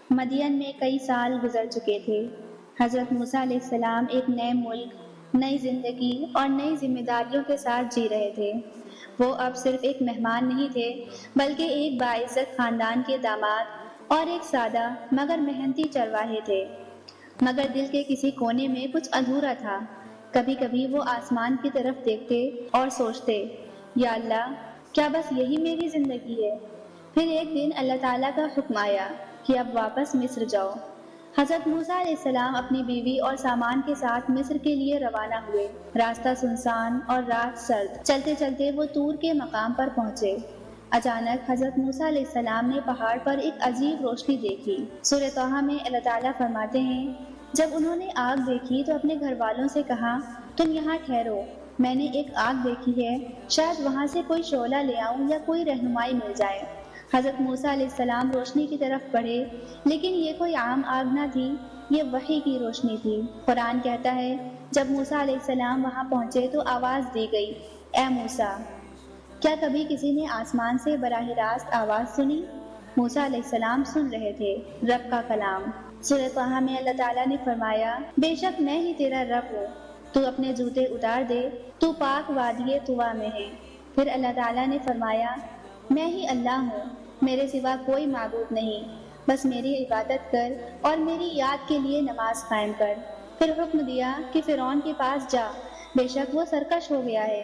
مدین میں کئی سال گزر چکے تھے۔ حضرت موسیٰ علیہ السلام ایک نئے ملک، نئی زندگی اور نئی ذمہ داریوں کے ساتھ جی رہے تھے۔ وہ اب صرف ایک مہمان نہیں تھے، بلکہ ایک باعزت خاندان کے داماد اور ایک سادہ مگر محنتی چرواہے تھے۔ مگر دل کے کسی کونے میں کچھ ادھورا تھا۔ کبھی کبھی وہ آسمان کی طرف دیکھتے اور سوچتے، یا اللہ، کیا بس یہی میری زندگی ہے؟ پھر ایک دن اللہ تعالیٰ کا حکم آیا کہ اب واپس مصر جاؤ۔ حضرت موسیٰ علیہ السلام اپنی بیوی اور سامان کے ساتھ مصر کے لیے روانہ ہوئے۔ راستہ سنسان اور رات سرد، چلتے چلتے وہ طور کے مقام پر پہنچے۔ اچانک حضرت موسیٰ علیہ السلام نے پہاڑ پر ایک عجیب روشنی دیکھی۔ سورہ طٰہٰ میں اللہ تعالیٰ فرماتے ہیں، جب انہوں نے آگ دیکھی تو اپنے گھر والوں سے کہا، تم یہاں ٹھہرو، میں نے ایک آگ دیکھی ہے، شاید وہاں سے کوئی شعلہ لے آؤں یا کوئی رہنمائی مل جائے۔ حضرت موسیٰ علیہ السلام روشنی کی طرف بڑھے، لیکن یہ کوئی عام آگ نہ تھی، یہ وحی کی روشنی تھی۔ قرآن کہتا ہے، جب موسیٰ علیہ السلام وہاں پہنچے تو آواز دی گئی، اے موسیٰ! کیا کبھی کسی نے آسمان سے براہ راست آواز سنی؟ موسیٰ علیہ السلام سن رہے تھے رب کا کلام۔ سورہ طٰہٰ میں اللہ تعالیٰ نے فرمایا، بے شک میں ہی تیرا رب ہوں، تو اپنے جوتے اتار دے، تو پاک وادی طویٰ میں ہے۔ پھر اللہ تعالیٰ نے فرمایا، میں ہی اللہ ہوں، میرے سوا کوئی معبود نہیں، بس میری عبادت کر اور میری یاد کے لیے نماز قائم کر۔ پھر حکم دیا کہ فرعون کے پاس جا، بے شک وہ سرکش ہو گیا ہے۔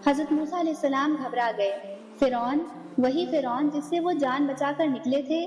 حضرت موسیٰ علیہ السلام گھبرا گئے۔ فرعون، وہی فرعون جس سے وہ جان بچا کر نکلے تھے،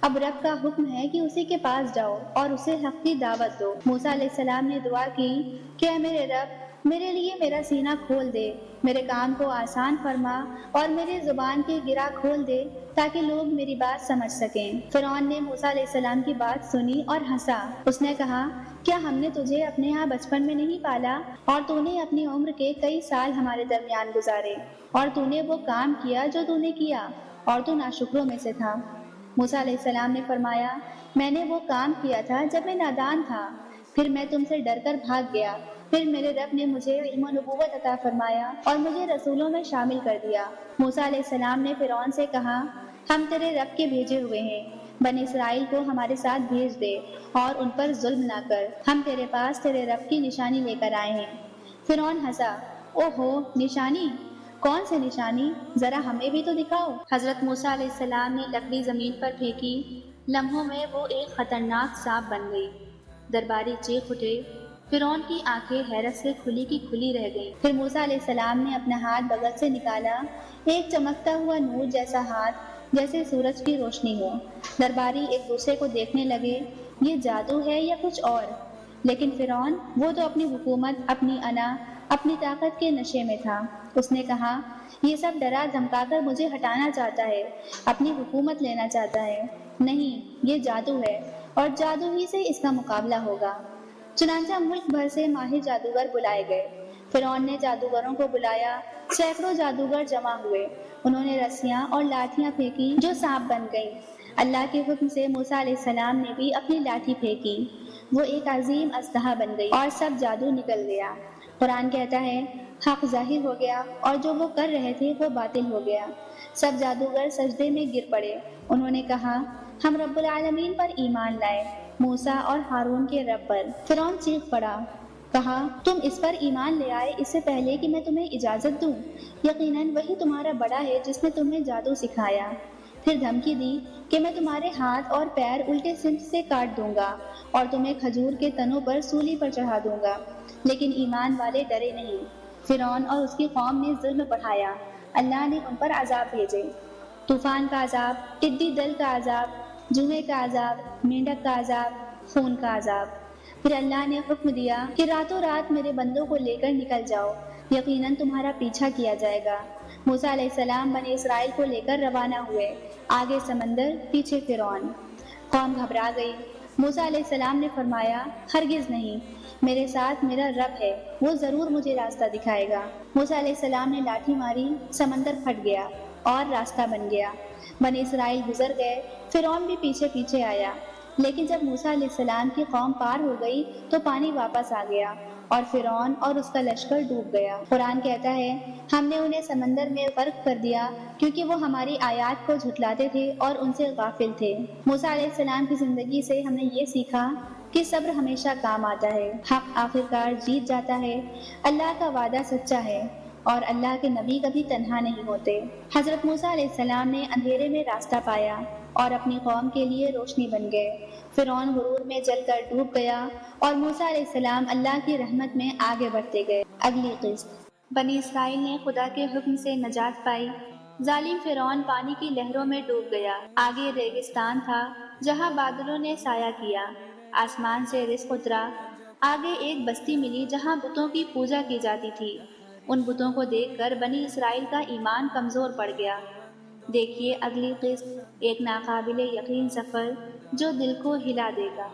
اب رب کا حکم ہے کہ اسی کے پاس جاؤ اور اسے حق کی دعوت دو۔ موسیٰ علیہ السلام نے دعا کی کہ اے میرے رب، میرے لیے میرا سینہ کھول دے، میرے کام کو آسان فرما اور میری زبان کی گرہ کھول دے تاکہ لوگ میری بات سمجھ سکیں۔ فرعون نے موسیٰ علیہ السلام کی بات سنی اور ہنسا۔ اس نے کہا، کیا ہم نے تجھے اپنے ہاں بچپن میں نہیں پالا اور تو نے اپنی عمر کے کئی سال ہمارے درمیان گزارے، اور تو نے وہ کام کیا جو تو نے کیا، اور تو ناشکروں میں سے تھا۔ موسیٰ علیہ السلام نے فرمایا، میں نے وہ کام کیا تھا جب میں نادان تھا، پھر میں تم سے ڈر کر بھاگ گیا، پھر میرے رب نے مجھے علم و نبوت عطا فرمایا اور مجھے رسولوں میں شامل کر دیا۔ موسیٰ علیہ السلام نے فرعون سے کہا، ہم تیرے رب کے بھیجے ہوئے ہیں، بنی اسرائیل کو ہمارے ساتھ بھیج دے اور ان پر ظلم نہ کر، ہم تیرے پاس تیرے رب کی نشانی لے کر آئے ہیں۔ فرعون ہنسا، اوہو، نشانی؟ کون سی نشانی؟ ذرا ہمیں بھی تو دکھاؤ۔ حضرت موسیٰ علیہ السلام نے لکڑی زمین پر پھینکی، لمحوں میں وہ ایک خطرناک سانپ بن گئی۔ درباری چیخ اٹھے، فرعون کی آنکھیں حیرت سے کھلی کی کھلی رہ گئیں۔ پھر موسیٰ علیہ السلام نے اپنا ہاتھ بغل سے نکالا، ایک چمکتا ہوا نور جیسا ہاتھ، جیسے سورج کی روشنی ہو۔ درباری ایک دوسرے کو دیکھنے لگے، یہ جادو ہے یا کچھ اور؟ لیکن فرعون، وہ تو اپنی حکومت، اپنی انا، اپنی طاقت کے نشے میں تھا۔ اس نے کہا، یہ سب ڈرا دھمکا کر مجھے ہٹانا چاہتا ہے، اپنی حکومت لینا چاہتا ہے۔ نہیں، یہ جادو ہے اور جادو ہی سے اس کا مقابلہ ہوگا۔ چنانچہ ملک بھر سے ماہر جادوگر بلائے گئے۔ فرعون نے جادوگروں کو بلایا، سینکڑوں جادوگر جمع ہوئے۔ انہوں نے رسیاں اور لاٹھیاں پھینکی جو سانپ بن گئیں۔ اللہ کے حکم سے موسیٰ علیہ السلام نے بھی اپنی لاٹھی پھینکی، وہ ایک عظیم اژدہا بن گئی اور سب جادو نکل گیا۔ قرآن کہتا ہے، حق ظاہر ہو گیا اور جو وہ کر رہے تھے وہ باطل ہو گیا۔ سب جادوگر سجدے میں گر پڑے۔ انہوں نے کہا، ہم رب العالمین پر ایمان لائے، موسیٰ اور ہارون کے رب پر۔ فرعون چیخ پڑا، کہا، تم اس پر ایمان لے آئے اس سے پہلے کہ میں تمہیں اجازت دوں؟ یقیناً وہی تمہارا بڑا ہے جس نے تمہیں جادو سکھایا۔ پھر دھمکی دی کہ میں تمہارے ہاتھ اور پیر الٹے سمت سے کاٹ دوں گا اور تمہیں کھجور کے تنوں پر سولی پر چڑھا دوں گا، لیکن ایمان والے ڈرے نہیں۔ فرعون اور اس کی قوم نے ظلم بڑھایا، اللہ نے ان پر عذاب بھیجے، طوفان کا عذاب، ٹڈی دل کا عذاب، جوئے کا عذاب، مینڈک کا عذاب، خون کا عذاب۔ پھر اللہ نے حکم دیا کہ راتوں رات میرے بندوں کو لے کر نکل جاؤ، یقیناً تمہارا پیچھا کیا جائے گا۔ موسیٰ علیہ السلام بنی اسرائیل کو لے کر روانہ ہوئے، آگے سمندر، پیچھے فرعون۔ قوم گھبرا گئی۔ موسیٰ علیہ السلام نے فرمایا، ہرگز نہیں، میرے ساتھ میرا رب ہے، وہ ضرور مجھے راستہ دکھائے گا۔ موسیٰ علیہ السلام نے لاٹھی ماری، سمندر پھٹ گیا اور راستہ بن گیا۔ بنی اسرائیل گزر گئے، فرعون بھی پیچھے پیچھے آیا، لیکن جب موسیٰ علیہ السلام کی قوم پار ہو گئی تو پانی واپس آ گیا اور فرعون اور اس کا لشکر ڈوب گیا۔ قرآن کہتا ہے ہم نے انہیں سمندر میں غرق کر دیا کیونکہ وہ ہماری آیات کو جھٹلاتے تھے اور ان سے غافل تھے۔ موسیٰ علیہ السلام کی زندگی سے ہم نے یہ سیکھا کہ صبر ہمیشہ کام آتا ہے، حق آخرکار جیت جاتا ہے، اللہ کا وعدہ سچا ہے اور اللہ کے نبی کبھی تنہا نہیں ہوتے۔ حضرت موسیٰ علیہ السلام نے اندھیرے میں راستہ پایا اور اپنی قوم کے لیے روشنی بن گئے۔ فرعون غرور میں جل کر ڈوب گیا اور موسیٰ علیہ السلام اللہ کی رحمت میں آگے بڑھتے گئے۔ اگلی قسط، بنی اسرائیل نے خدا کے حکم سے نجات پائی۔ ظالم فرعون پانی کی لہروں میں ڈوب گیا۔ آگے ریگستان تھا جہاں بادلوں نے سایہ کیا، آسمان سے رزق اترا۔ آگے ایک بستی ملی جہاں بتوں کی پوجا کی جاتی تھی۔ ان بتوں کو دیکھ کر بنی اسرائیل کا ایمان کمزور پڑ گیا۔ دیکھیے اگلی قسط، ایک ناقابل یقین سفر جو دل کو ہلا دے گا۔